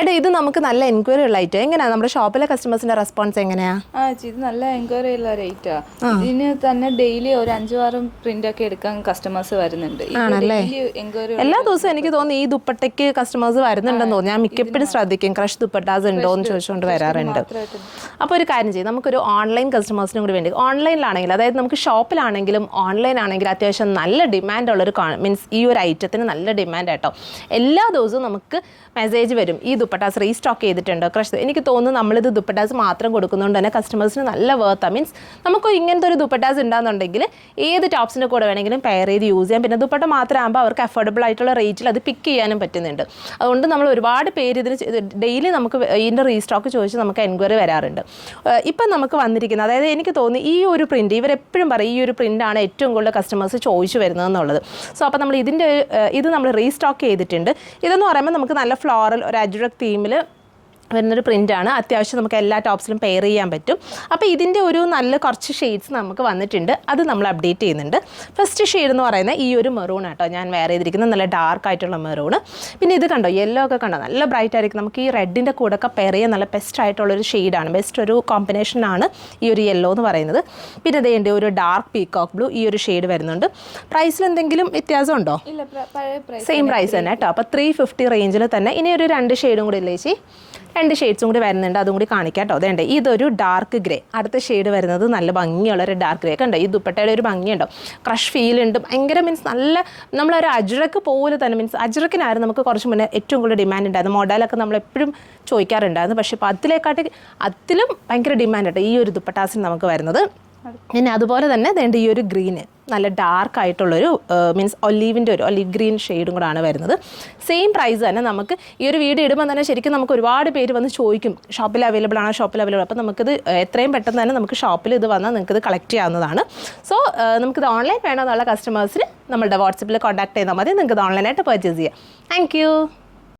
എടാ ഇത് നമുക്ക് നല്ല എൻക്വയറി ഉള്ള ഐറ്റം എങ്ങനെയാണ് നമ്മുടെ ഷോപ്പിലെ കസ്റ്റമേഴ്സിന്റെ റെസ്പോൺസ് എങ്ങനെയാ? ഇത് നല്ല എൻക്വയറി ഉള്ള റേറ്റാ. ഇതിന് തന്നെ ഡെയിലി ഒരു 5-6 പ്രിന്റ് ഒക്കെ എടുക്കാൻ കസ്റ്റമേഴ്സ് വരുന്നുണ്ട്. എല്ലാ ദിവസവും എനിക്ക് തോന്നുന്നു ഈ ദുപ്പട്ടയ്ക്ക് കസ്റ്റമേഴ്സ് വരുന്നുണ്ടെന്ന് തോന്നുന്നു. ഞാൻ മിക്കപ്പോഴും ശ്രദ്ധിക്കും ക്രഷ് ദുപ്പട്ടാസ് ഉണ്ടോ എന്ന് ചോദിച്ചുകൊണ്ട് വരാറുണ്ട്. അപ്പോൾ ഒരു കാര്യം ചെയ്യും, നമുക്കൊരു ഓൺലൈൻ കസ്റ്റമേഴ്സിനും കൂടി വേണ്ടി ഓൺലൈനിലാണെങ്കിൽ, അതായത് നമുക്ക് ഷോപ്പിലാണെങ്കിലും ഓൺലൈൻ ആണെങ്കിലും അത്യാവശ്യം നല്ല ഡിമാൻഡ് ഉള്ളൊരു മീൻസ് ഈ ഒരു ഐറ്റത്തിന് നല്ല ഡിമാൻഡ് കേട്ടോ. എല്ലാ ദിവസവും നമുക്ക് മെസ്സേജ് വരും ഈ ദുപ്പട്ടാസ് റീസ്റ്റോക്ക് ചെയ്തിട്ടുണ്ടോ ക്രഷ്. എനിക്ക് തോന്നുന്നു നമ്മളിത് ദുപ്പട്ടാസ് മാത്രം കൊടുക്കുന്നതുകൊണ്ട് തന്നെ കസ്റ്റമേഴ്സിന് നല്ല വർത്താ. മീൻസ് നമുക്ക് ഇങ്ങനത്തെ ഒരു ദുപ്പട്ടാസ് ഉണ്ടാകുന്നുണ്ടെങ്കിൽ ഏത് ടോപ്സിൻ്റെ കൂടെ വേണമെങ്കിലും പെയർ ചെയ്ത് യൂസ് ചെയ്യാം. പിന്നെ ദുപ്പട്ട മാത്രമാകുമ്പോൾ അവർക്ക് അഫോർഡബിൾ ആയിട്ടുള്ള റേറ്റിൽ അത് പിക്ക് ചെയ്യാനും പറ്റുന്നുണ്ട്. അതുകൊണ്ട് നമ്മൾ ഒരുപാട് പേര് ഇതിന് ഡെയിലി നമുക്ക് ഇതിൻ്റെ റീസ്റ്റോക്ക് ചോദിച്ച് നമുക്ക് എൻക്വയറി വരാറുണ്ട്. ഇപ്പം നമുക്ക് വന്നിരിക്കുന്നത്, അതായത് എനിക്ക് തോന്നി ഈ ഒരു പ്രിൻറ്റ് ഇവരെപ്പോഴും പറയും ഈ ഒരു പ്രിൻ്റാണ് ഏറ്റവും കൂടുതൽ കസ്റ്റമേഴ്സ് ചോദിച്ചു വരുന്നതെന്നുള്ളത്. സോ അപ്പോൾ നമ്മൾ ഇത് നമ്മൾ റീസ്റ്റോക്ക് ചെയ്തിട്ടുണ്ട്. ഇതെന്ന് പറയുമ്പോൾ നമുക്ക് നല്ല ഫ്ലോറൽ ഒരു അജ്രക് തീമിൽ വരുന്നൊരു പ്രിൻ്റാണ്. അത്യാവശ്യം നമുക്ക് എല്ലാ ടോപ്സിലും പെയർ ചെയ്യാൻ പറ്റും. അപ്പോൾ ഇതിൻ്റെ ഒരു നല്ല കുറച്ച് ഷെയ്ഡ്സ് നമുക്ക് വന്നിട്ടുണ്ട്, അത് നമ്മൾ അപ്ഡേറ്റ് ചെയ്യുന്നുണ്ട്. ഫസ്റ്റ് ഷെയ്ഡ് എന്ന് പറയുന്നത് ഈ ഒരു മെറൂൺ ആട്ടോ ഞാൻ വെയർ ചെയ്തിരിക്കുന്നത്, നല്ല ഡാർക്ക് ആയിട്ടുള്ള മെറൂൺ. പിന്നെ ഇത് കണ്ടോ, യെല്ലോ ഒക്കെ കണ്ടോ, നല്ല ബ്രൈറ്റ് ആയിരിക്കും. നമുക്ക് ഈ റെഡിൻ്റെ കൂടെ ഒക്കെ പെയർ ചെയ്യാൻ നല്ല ബെസ്റ്റ് ആയിട്ടുള്ളൊരു ഷെയ്ഡാണ്, ബെസ്റ്റ് ഒരു കോമ്പിനേഷനാണ് ഈ ഒരു യെല്ലോ എന്ന് പറയുന്നത്. പിന്നെ ഇതേണ്ട ഒരു ഡാർക്ക് പീകോക്ക് ബ്ലൂ, ഈ ഒരു ഷെയ്ഡ് വരുന്നുണ്ട്. പ്രൈസിൽ എന്തെങ്കിലും വ്യത്യാസം ഉണ്ടോ? സെയിം പ്രൈസ് തന്നെ കേട്ടോ. അപ്പോൾ 350 റേഞ്ചിൽ തന്നെ. ഇനി ഒരു 2 ഷെയ്ഡും കൂടി ഇല്ലേ ചേച്ചി, 2 ഷെയ്ഡ്സും കൂടി വരുന്നുണ്ട്, അതും കൂടി കാണിക്കാം കേട്ടോ. അതേണ്ട ഇതൊരു ഡാർക്ക് ഗ്രേ, അടുത്ത ഷെയ്ഡ് വരുന്നത് നല്ല ഭംഗിയുള്ളൊരു ഡാർക്ക് ഗ്രേ. കണ്ടോ ഈ ദുപ്പട്ടയുടെ ഒരു ഭംഗിയുണ്ടോ, ക്രഷ് ഫീൽ ഉണ്ട് ഭയങ്കര. മീൻസ് നല്ല നമ്മളൊരു അജ്രക്ക് പോലെ തന്നെ, മീൻസ് അജ്രക്കിനായിരുന്നു നമുക്ക് കുറച്ച് മുന്നേ ഏറ്റവും കൂടുതൽ ഡിമാൻഡ് ഉണ്ടായിരുന്നു. മോഡലൊക്കെ നമ്മളെപ്പോഴും ചോദിക്കാറുണ്ടായിരുന്നു. പക്ഷേ ഇപ്പോൾ അതിലും ഭയങ്കര ഡിമാൻഡ് കേട്ടോ ഈ ഒരു ദുപ്പട്ടാസിന് നമുക്ക് വരുന്നത്. പിന്നെ അതുപോലെ തന്നെ വേണ്ട ഈ ഒരു ഗ്രീന് നല്ല ഡാർക്ക് ആയിട്ടുള്ളൊരു മീൻസ് ഒലീവ് ഗ്രീൻ ഷെയ്ഡും കൂടാണ് വരുന്നത്. സെയിം പ്രൈസ് തന്നെ. നമുക്ക് ഈ ഒരു വീഡിയോ ഇടുമ്പോൾ തന്നെ ശരിക്കും നമുക്ക് ഒരുപാട് പേര് വന്ന് ചോദിക്കും ഷോപ്പിൽ അവൈലബിൾ ആണോ, ഷോപ്പിൽ അവൈലബിൾ. അപ്പോൾ നമുക്കിത് എത്രയും പെട്ടെന്ന് തന്നെ നമുക്ക് ഷോപ്പിൽ ഇത് വന്നാൽ നിങ്ങൾക്കിത് കളക്ട് ചെയ്യാവുന്നതാണ്. സോ നമുക്കിത് ഓൺലൈൻ വേണമെന്നുള്ള കസ്റ്റമേഴ്സിന് നമ്മളുടെ വാട്സപ്പിൽ കോൺടാക്ട് ചെയ്താൽ മതി, നിങ്ങൾക്കിത് ഓൺലൈനായിട്ട് പർച്ചേസ് ചെയ്യാം. താങ്ക്